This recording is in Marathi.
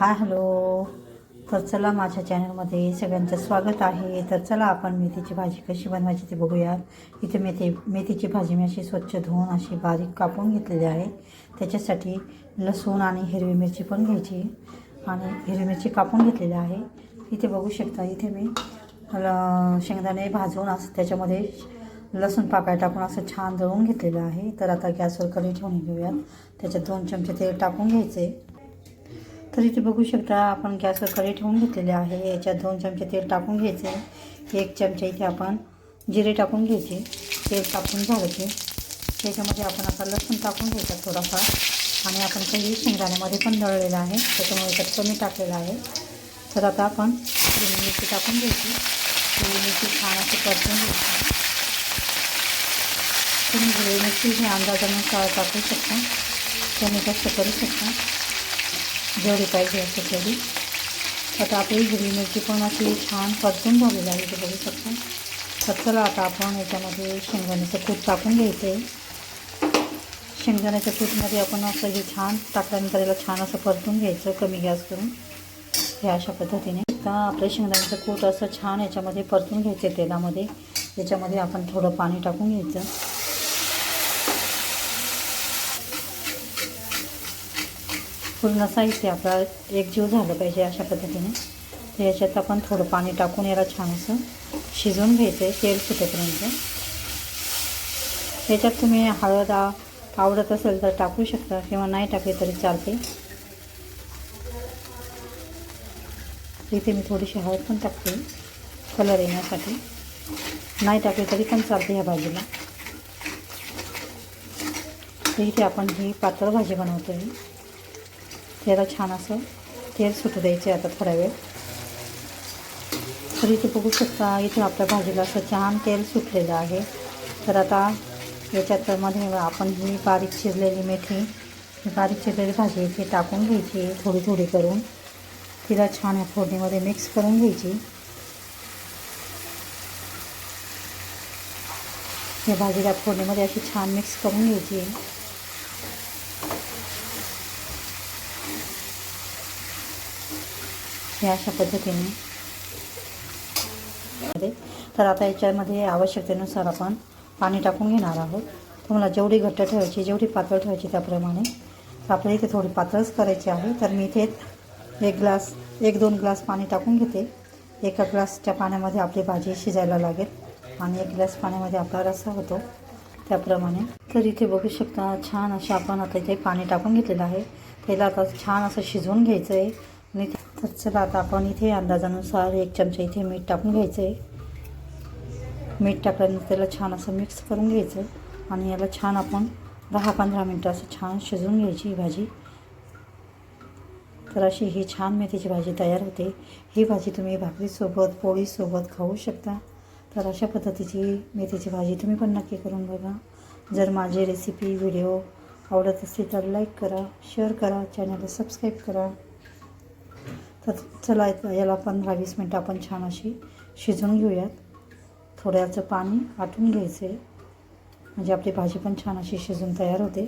हॅलो. तर चला माझ्या चॅनलमध्ये सगळ्यांचं स्वागत आहे. तर चला आपण मेथीची भाजी कशी बनवायची ते बघूया. इथे मेथीची भाजी मी अशी स्वच्छ धुवून अशी बारीक कापून घेतलेली आहे. त्याच्यासाठी लसूण आणि हिरवी मिरची पण घ्यायची आणि हिरवी मिरची कापून घेतलेली आहे. इथे बघू शकता, इथे मी शेंगदाणे भाजून असं त्याच्यामध्ये लसूण पाकळ्या टाकून असं छान दळून घेतलेलं आहे. तर आता गॅसवर कढई ठेवून घेऊयात. त्याच्यात 2 चमचे तेल टाकून घ्यायचे. तर इथे बघू शकता आपण गॅसवर कढई ठेवून घेतलेले आहे. याच्यात 2 चमचे तेल टाकून घ्यायचे. 1 चमचा इथे आपण जिरे टाकून घ्यायचे. तेल टाकून झालं की त्याच्यामध्ये आपण आता लसूण टाकून घ्यायचा थोडाफार. आणि आपण काही शेंगदाण्यामध्ये पण दळलेलं आहे, त्याच्यामुळे त्यात कमी टाकलेलं आहे. तर आता आपण हिरवी मिरची टाकून घ्यायची. हिरवी मिरची छान अशी परतून घ्यायची. तुम्ही हिरवी मिरची हे अंदाजानुसार टाकू शकता, कमी जास्त करू शकता, जेवढी पाहिजे असेल तेवढी. आता आपली हिरवी मिरची पण अशी छान परतून झालेली आहे, ते बघू शकता. तर चला आता आपण याच्यामध्ये शेंगदाण्याचं कूट टाकून घ्यायचं आहे. शेंगदाण्याच्या कूटमध्ये आपण असं हे छान टाकल्यानंतर याला छान असं परतून घ्यायचं कमी गॅस करून, हे अशा पद्धतीने. आता आपलं शेंगदाण्याचं कूट असं छान याच्यामध्ये परतून घ्यायचं तेलामध्ये. याच्यामध्ये आपण थोडं पाणी टाकून घ्यायचं. पूर्ण साहित्य आपला एकजीव झालं पाहिजे अशा पद्धतीने. तर याच्यात आपण थोडं पाणी टाकून याला छान असं शिजवून घ्यायचं आहे तेल सुटेपर्यंत. याच्यात तुम्ही हळद आवडत असेल तर टाकू शकता किंवा नाही टाकली तरी चालते. इथे मी थोडीशी हळद पण टाकते कलर येण्यासाठी. नाही टाकली तरी पण चालते ह्या भाजीला. तर इथे आपण ही पातळ भाजी बनवतो आहे. त्याला छान असं तेल सुटू द्यायचे आता थोडा वेळ. तर इथे बघू शकता, इथे आपल्या भाजीला असं छान तेल सुटलेलं आहे. तर आता याच्यामध्ये आपण ही बारीक चिरलेली मेथी, ही बारीक चिरलेली भाजी इथे टाकून घ्यायची थोडी थोडी करून. तिला छान या फोडणीमध्ये मिक्स करून घ्यायची. या भाजीला फोडणीमध्ये अशी छान मिक्स करून घ्यायची. हे अशा पद्धतीने. तर आता याच्यामध्ये आवश्यकतेनुसार आपण पाणी टाकून घेणार आहोत. तुम्हाला जेवढी घट्ट ठेवायची, जेवढी पातळ ठेवायची त्याप्रमाणे. तर आपल्याला इथे थोडी पातळच करायची आहे. तर मी इथे 1-2 ग्लास पाणी टाकून घेते. 1 ग्लासच्या पाण्यामध्ये आपली भाजी शिजायला लागेल आणि 1 ग्लास पाण्यामध्ये आपला रस्सा होतो त्याप्रमाणे. तर इथे बघू शकता छान असे आपण आता इथे पाणी टाकून घेतलेलं आहे. त्याला आता छान असं शिजवून घ्यायचं आहे. आणि तर चला आता आपण इथे अंदाजानुसार 1 चमचा इथे मीठ टाकून घ्यायचं आहे. मीठ टाकल्यानंतर त्याला छान असं मिक्स करून घ्यायचं आणि याला छान आपण 10-15 मिनटं असं छान शिजवून घ्यायची ही भाजी. तर अशी ही छान मेथीची भाजी तयार होते. ही भाजी तुम्ही भाकरीसोबत, पोळीसोबत खाऊ शकता. तर अशा पद्धतीची मेथीची भाजी तुम्ही पण नक्की करून बघा. जर माझी रेसिपी व्हिडिओ आवडत असतील तर लाईक करा, शेअर करा, चॅनलला सबस्क्राईब करा. तर चला याला 15-20 मिनटं आपण छान अशी शिजवून घेऊयात. थोड्याचं पाणी आटून घ्यायचं आहे म्हणजे आपली भाजी पण छान अशी शिजून तयार होते.